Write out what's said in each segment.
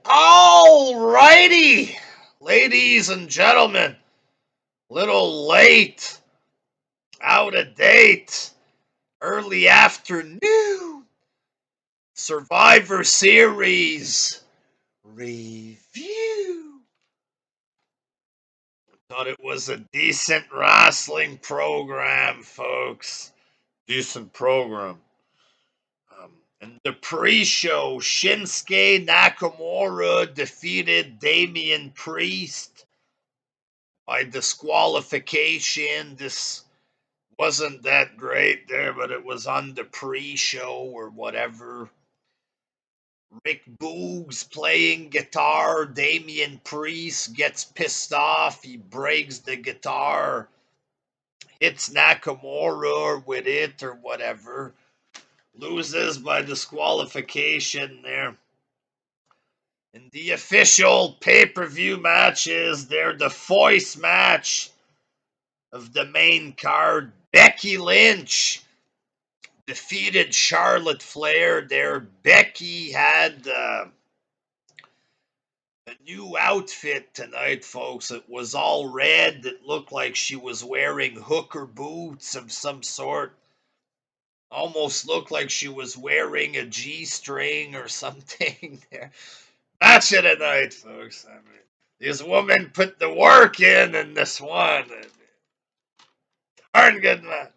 All righty, ladies and gentlemen, little late, out of date, early afternoon, Survivor Series review. Thought it was a decent wrestling program, folks. Decent program. In the pre-show, Shinsuke Nakamura defeated Damian Priest by disqualification. This wasn't that great there, but it was on the pre-show or whatever. Rick Boogs playing guitar. Damian Priest gets pissed off. He breaks the guitar, hits Nakamura with it or whatever. Loses by disqualification there. In the official pay-per-view matches, they're the voice match of the main card. Becky Lynch defeated Charlotte Flair there. Becky had a new outfit tonight, folks. It was all red. It looked like she was wearing hooker boots of some sort. Almost looked like she was wearing a G-string or something there. Match of the night, folks. I mean, this woman put the work in this one. Darn good match.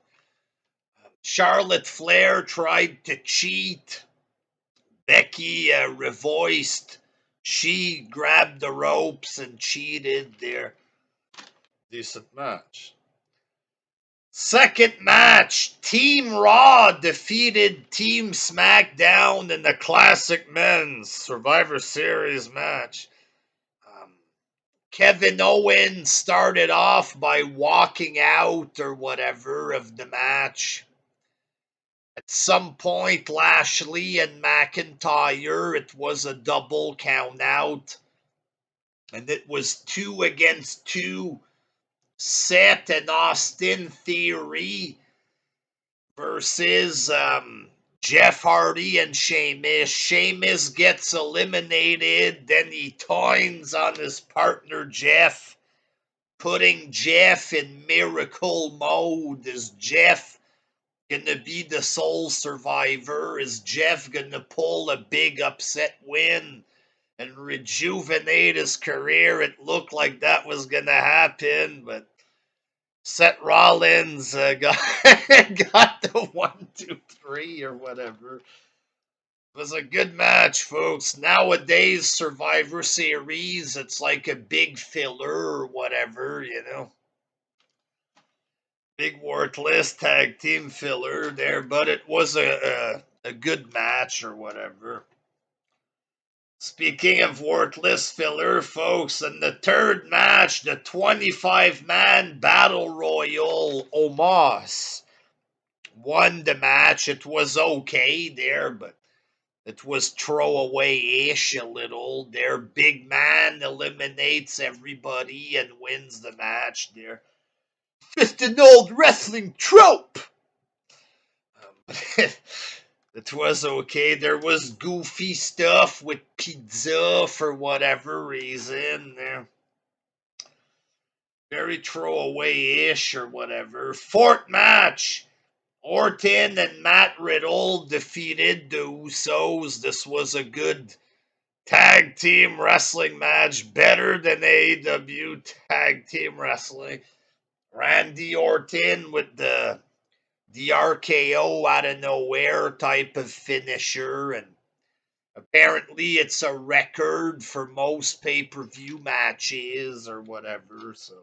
Charlotte Flair tried to cheat. Becky revoiced. She grabbed the ropes and cheated there. Decent match. Second match, Team Raw defeated Team SmackDown in the Classic Men's Survivor Series match. Kevin Owens started off by walking out or whatever of the match. At some point, Lashley and McIntyre, it was a double count out. And it was 2 against 2. Seth and Austin Theory versus Jeff Hardy and Sheamus. Sheamus gets eliminated. Then he turns on his partner Jeff, putting Jeff in miracle mode. Is Jeff gonna be the sole survivor? Is Jeff gonna pull a big upset win and rejuvenate his career? It looked like that was gonna happen, but Seth Rollins got got the 1, 2, 3 or whatever. It was a good match, folks. Nowadays, Survivor Series, it's like a big filler or whatever, you know. Big worthless tag team filler there, but it was a good match or whatever. Speaking of worthless filler, folks, in the third match, the 25-man Battle Royal, Omos won the match. It was okay there, but it was throwaway-ish a little. Their big man eliminates everybody and wins the match there. Just an old wrestling trope. It was okay. There was goofy stuff with pizza for whatever reason. Very throwaway-ish or whatever. Fourth match. Orton and Matt Riddle defeated the Usos. This was a good tag team wrestling match. Better than AEW tag team wrestling. Randy Orton with the RKO out of nowhere type of finisher, and apparently it's a record for most pay-per-view matches or whatever, so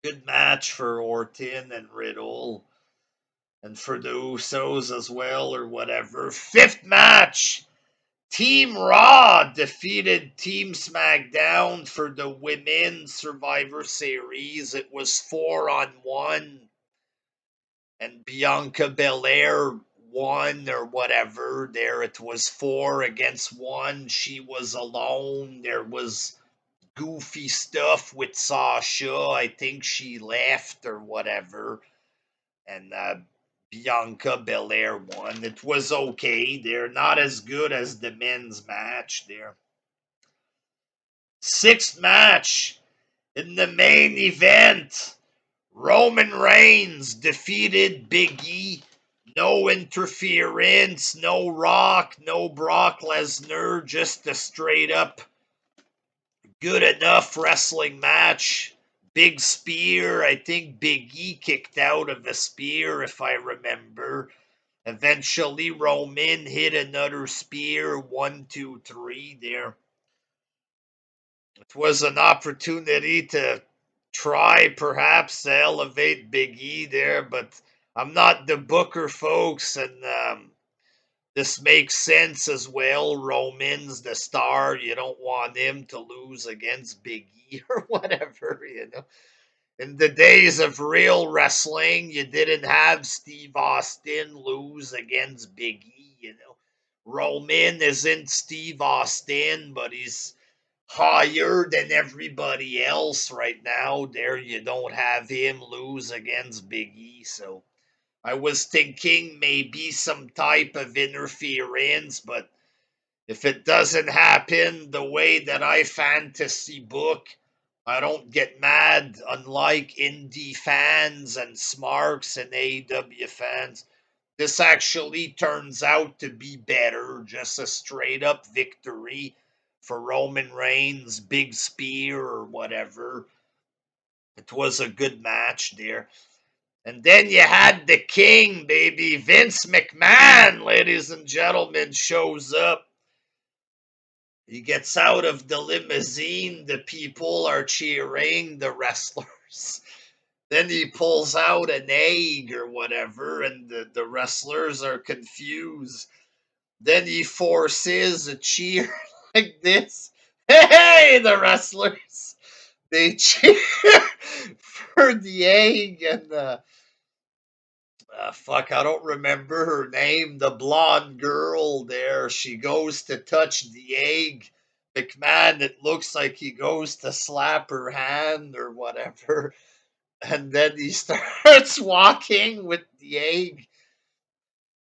good match for Orton and Riddle, and for the Usos as well or whatever. Fifth match, Team Raw defeated Team SmackDown for the Women's Survivor Series. It was 4-on-1. And Bianca Belair won or whatever. There it was 4 against 1. She was alone. There was goofy stuff with Sasha. I think she left or whatever. And Bianca Belair won. It was okay. They're not as good as the men's match there. Sixth match in the main event. Roman Reigns defeated Big E. No interference, no Rock, no Brock Lesnar, just a straight up good enough wrestling match. Big spear. I think Big E kicked out of a spear, if I remember. Eventually, Roman hit another spear. 1, 2, 3 there. It was an opportunity to try perhaps to elevate Big E there, but I'm not the booker, folks, and this makes sense as well. Roman's the star. You don't want him to lose against Big E or whatever, you know. In the days of real wrestling, you didn't have Steve Austin lose against Big E, you know. Roman isn't Steve Austin, but he's higher than everybody else right now. There, you don't have him lose against Big E, so I was thinking maybe some type of interference, but if it doesn't happen the way that I fantasy book, I don't get mad, unlike indie fans and smarks and AEW fans. This actually turns out to be better, just a straight up victory for Roman Reigns, big spear or whatever. It was a good match there. And then you had the king, baby. Vince McMahon, ladies and gentlemen, shows up. He gets out of the limousine. The people are cheering the wrestlers. Then he pulls out an egg or whatever, and the wrestlers are confused. Then he forces a cheer like this. Hey, the wrestlers! They cheer for the egg, and fuck, I don't remember her name. The blonde girl there, she goes to touch the egg. McMahon, it looks like he goes to slap her hand or whatever. And then he starts walking with the egg.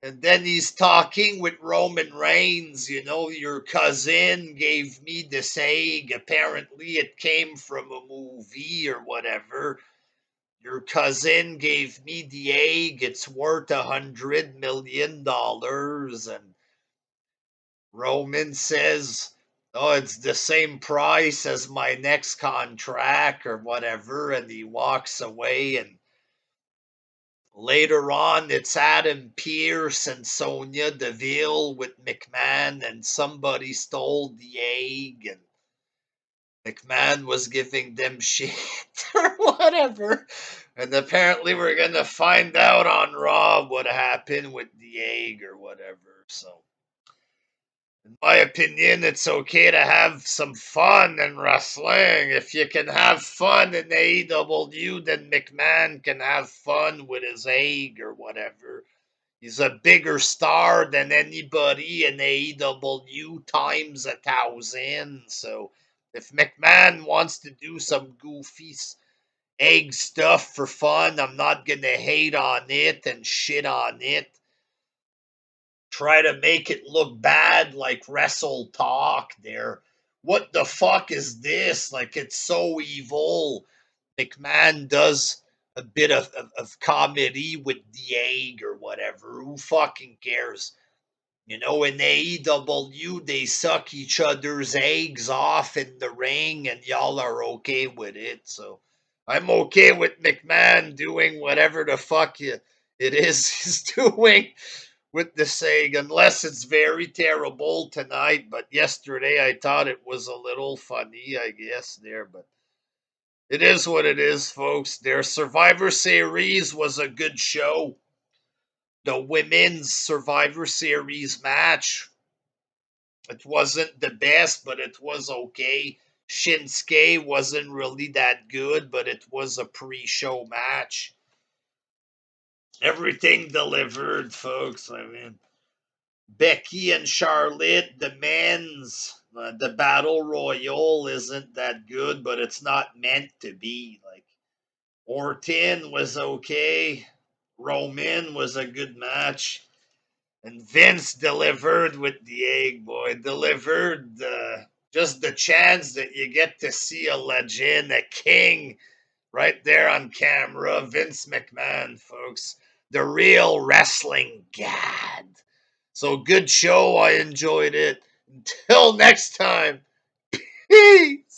And then he's talking with Roman Reigns. You know, your cousin gave me this egg. Apparently, it came from a movie or whatever. Your cousin gave me the egg. It's worth $100 million. And Roman says, oh, it's the same price as my next contract or whatever. And he walks away. And later on, it's Adam Pearce and Sonya Deville with McMahon. And somebody stole the egg. And McMahon was giving them shit or whatever. And apparently we're going to find out on Raw what happened with the egg or whatever. So, in my opinion, it's okay to have some fun in wrestling. If you can have fun in AEW, then McMahon can have fun with his egg or whatever. He's a bigger star than anybody in AEW times 1,000. So if McMahon wants to do some goofy egg stuff for fun, I'm not going to hate on it and shit on it. Try to make it look bad like Wrestle Talk there. What the fuck is this? Like, it's so evil. McMahon does a bit of comedy with the egg or whatever. Who fucking cares? You know, in AEW, they suck each other's eggs off in the ring, and y'all are okay with it. So I'm okay with McMahon doing whatever the fuck it is he's doing with this egg, unless it's very terrible tonight. But yesterday, I thought it was a little funny, I guess, there. But it is what it is, folks. Their Survivor Series was a good show. The women's Survivor Series match, it wasn't the best, but it was okay. Shinsuke wasn't really that good, but it was a pre-show match. Everything delivered, folks. I mean, Becky and Charlotte, the the Battle Royal isn't that good, but it's not meant to be. Like, Orton was okay. Roman was a good match. And Vince delivered with the egg, boy. Delivered just the chance that you get to see a legend, a king, right there on camera. Vince McMahon, folks. The real wrestling god. So good show. I enjoyed it. Until next time. Peace.